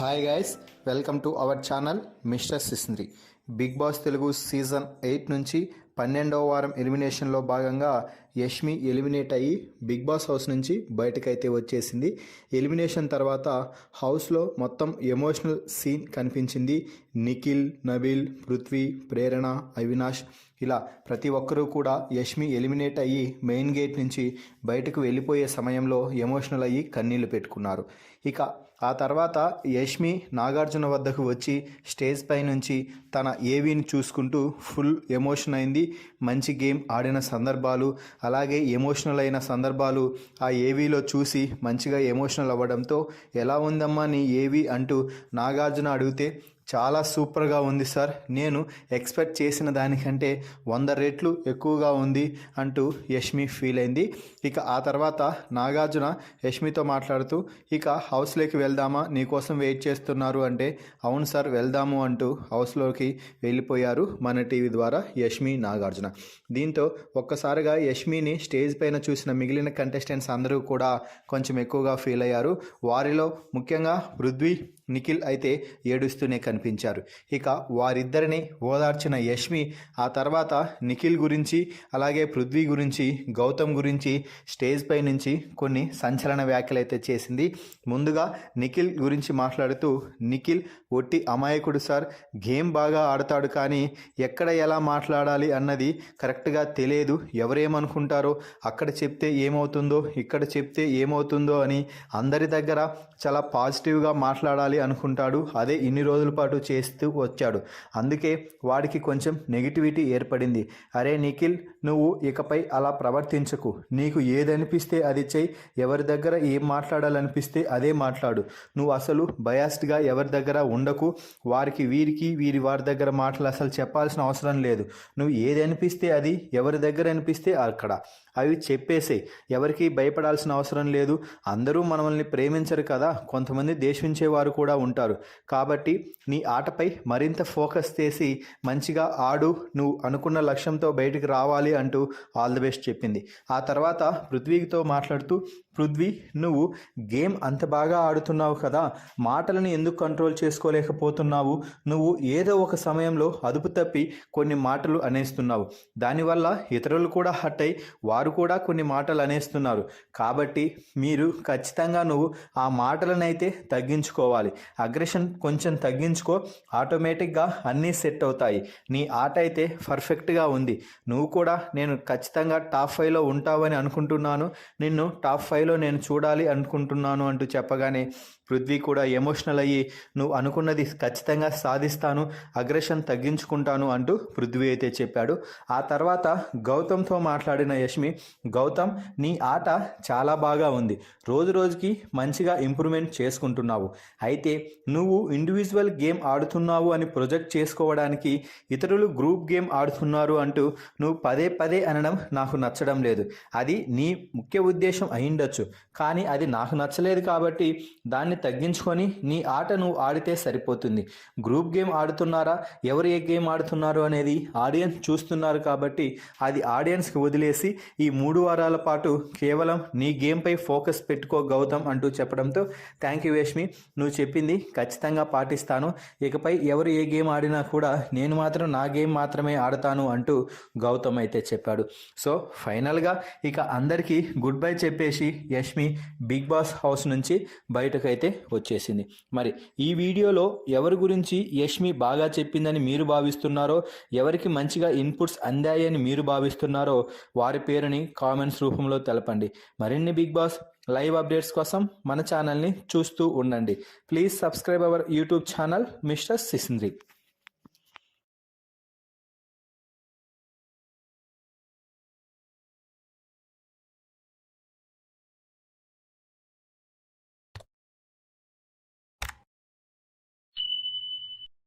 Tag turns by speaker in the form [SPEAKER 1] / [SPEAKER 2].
[SPEAKER 1] Hi guys, welcome to our channel mister Sisindri. Bigg Boss Telugu season 8 నుంచి 12వ వారం ఎలిమినేషన్లో భాగంగా యష్మి ఎలిమినేట్ అయ్యి బిగ్ బాస్ హౌస్ నుంచి బయటకైతే వచ్చేసింది. ఎలిమినేషన్ తర్వాత హౌస్లో మొత్తం ఎమోషనల్ సీన్ కనిపించింది. నిఖిల్, నబీల్, పృథ్వీ, ప్రేరణ, అవినాష్ ఇలా ప్రతి ఒక్కరూ కూడా యష్మి ఎలిమినేట్ అయ్యి మెయిన్ గేట్ నుంచి బయటకు వెళ్ళిపోయే సమయంలో ఎమోషనల్ అయ్యి కన్నీళ్లు పెట్టుకున్నారు. ఇక ఆ తర్వాత యష్మి నాగార్జున వద్దకు వచ్చి స్టేజ్ పై నుంచి తన ఏవీని చూసుకుంటూ ఫుల్ ఎమోషన్ అయింది. మంచి గేమ్ ఆడిన సందర్భాలు, అలాగే ఎమోషనల్ అయిన సందర్భాలు ఆ ఏవీలో చూసి మంచిగా ఎమోషనల్ అవ్వడంతో ఎలా ఉందమ్మా నీ ఏవీ అంటూ నాగార్జున అడిగితే చాలా సూపర్గా ఉంది సార్, నేను ఎక్స్పెక్ట్ చేసిన దానికంటే 100 రెట్లు ఎక్కువగా ఉంది అంటూ యష్మి ఫీల్ అయింది. ఇక ఆ తర్వాత నాగార్జున యష్మితో మాట్లాడుతూ ఇక హౌస్లోకి వెళ్దామా, నీకోసం వెయిట్ చేస్తున్నారు అంటే అవును సార్ వెళ్దాము అంటూ హౌస్లోకి వెళ్ళిపోయారు మన టీవీ ద్వారా యష్మి, నాగార్జున. దీంతో ఒక్కసారిగా యష్మిని స్టేజ్ పైన చూసిన మిగిలిన కంటెస్టెంట్స్ అందరూ కూడా కొంచెం ఎక్కువగా ఫీల్ అయ్యారు. వారిలో ముఖ్యంగా పృథ్వీ, నిఖిల్ అయితే ఏడుస్తూనే కనిపించారు. ఇక వారిద్దరిని ఓదార్చిన యష్మి ఆ తర్వాత నిఖిల్ గురించి, అలాగే పృథ్వీ గురించి, గౌతమ్ గురించి స్టేజ్ పై నుంచి కొన్ని సంచలన వ్యాఖ్యలు అయితే చేసింది. ముందుగా నిఖిల్ గురించి మాట్లాడుతూ, నిఖిల్ ఒట్టి అమాయకుడు సార్, గేమ్ బాగా ఆడతాడు కానీ ఎక్కడ ఎలా మాట్లాడాలి అన్నది కరెక్ట్గా తెలియదు, ఎవరేమనుకుంటారో, అక్కడ చెప్తే ఏమవుతుందో ఇక్కడ చెప్తే ఏమవుతుందో అని అందరి దగ్గర చాలా పాజిటివ్గా మాట్లాడాలి అనుకుంటాడు. అదే ఇన్ని రోజుల పాటు చేస్తూ వచ్చాడు, అందుకే వాడికి కొంచెం నెగిటివిటీ ఏర్పడింది. అరే నిఖిల్, నువ్వు ఇకపై అలా ప్రవర్తించకు, నీకు ఏదనిపిస్తే అది చెయ్యి, ఎవరి దగ్గర ఏం మాట్లాడాలనిపిస్తే అదే మాట్లాడు, నువ్వు అసలు బయాస్డ్గా ఎవరి దగ్గర ఉండకు, వారికి వీరికి వారి దగ్గర మాటలు అసలు చెప్పాల్సిన అవసరం లేదు, నువ్వు ఏది అనిపిస్తే అది, ఎవరి దగ్గర అనిపిస్తే అక్కడ అవి చెప్పేసే, ఎవరికి భయపడాల్సిన అవసరం లేదు. అందరూ మనల్ని ప్రేమించరు కదా, కొంతమంది ద్వేషించేవారు కూడా ఉంటారు, కాబట్టి నీ ఆటపై మరింత ఫోకస్ చేసి మంచిగా ఆడు, నువ్వు అనుకున్న లక్ష్యంతో బయటికి రావాలి అంటూ ఆల్ ది బెస్ట్ చెప్పింది. ఆ తర్వాత పృథ్వీతో మాట్లాడుతూ, పృథ్వీ నువ్వు గేమ్ అంత బాగా ఆడుతున్నావు కదా, మాటలను ఎందుకు కంట్రోల్ చేసుకోలేకపోతున్నావు, నువ్వు ఏదో ఒక సమయంలో అదుపు తప్పి కొన్ని మాటలు అనేస్తున్నావు, దానివల్ల ఇతరులు కూడా హర్ట్ అయి వారు కూడా కొన్ని మాటలు అనేస్తున్నారు, కాబట్టి మీరు ఖచ్చితంగా నువ్వు ఆ మాటలనైతే తగ్గించుకోవాలి, అగ్రెషన్ కొంచెం తగ్గించుకో, ఆటోమేటిక్గా అన్నీ సెట్ అవుతాయి, నీ ఆట అయితే పర్ఫెక్ట్గా ఉంది, నువ్వు కూడా నేను ఖచ్చితంగా టాప్ 5లో ఉంటావని అనుకుంటున్నాను, నిన్ను టాప్ 5లో నేను చూడాలి అనుకుంటున్నాను అంటూ చెప్పగానే పృథ్వీ కూడా ఎమోషనల్ అయ్యి నువ్వు అనుకున్నది ఖచ్చితంగా సాధిస్తాను, అగ్రెషన్ తగ్గించుకుంటాను అంటూ పృథ్వీ అయితే చెప్పాడు. ఆ తర్వాత గౌతమ్తో మాట్లాడిన యష్మి, గౌతమ్ నీ ఆట చాలా బాగా ఉంది, రోజు రోజుకి మంచిగా ఇంప్రూవ్మెంట్ చేసుకుంటున్నావు, అయితే నువ్వు ఇండివిజువల్ గేమ్ ఆడుతున్నావు అని ప్రొజెక్ట్ చేసుకోవడానికి ఇతరులు గ్రూప్ గేమ్ ఆడుతున్నారు అంటూ నువ్వు పదే పదే అనడం నాకు నచ్చడం లేదు, అది నీ ముఖ్య ఉద్దేశం అయిండొచ్చు, కానీ అది నాకు నచ్చలేదు కాబట్టి దాన్ని తగ్గించుకొని నీ ఆట నువ్వు ఆడితే సరిపోతుంది, గ్రూప్ గేమ్ ఆడుతున్నారా, ఎవరు ఏ గేమ్ ఆడుతున్నారు అనేది ఆడియన్స్ చూస్తున్నారు, కాబట్టి అది ఆడియన్స్కి వదిలేసి ఈ 3 వారాల పాటు కేవలం నీ గేమ్పై ఫోకస్ పెట్టుకో గౌతమ్ అంటూ చెప్పడంతో థ్యాంక్ యూ యష్మి, నువ్వు చెప్పింది ఖచ్చితంగా పాటిస్తాను, ఇకపై ఎవరు ఏ గేమ్ ఆడినా కూడా నేను మాత్రం నా గేమ్ మాత్రమే ఆడతాను అంటూ గౌతమ్ అయితే చెప్పాడు. సో ఫైనల్గా ఇక అందరికీ గుడ్ బై చెప్పేసి యష్మి బిగ్ బాస్ హౌస్ నుంచి బయటకైతే వచ్చేసింది. మరి ఈ వీడియోలో ఎవరి గురించి యష్మి బాగా చెప్పిందని మీరు భావిస్తున్నారో, ఎవరికి మంచిగా ఇన్పుట్స్ అందాయని మీరు భావిస్తున్నారో వారి పేరుని కామెంట్స్ రూపంలో తెలపండి. మరిన్ని బిగ్ బాస్ లైవ్ అప్డేట్స్ కోసం మన ఛానల్ని చూస్తూ ఉండండి. Please subscribe our YouTube channel mister సిస్ంద్రి.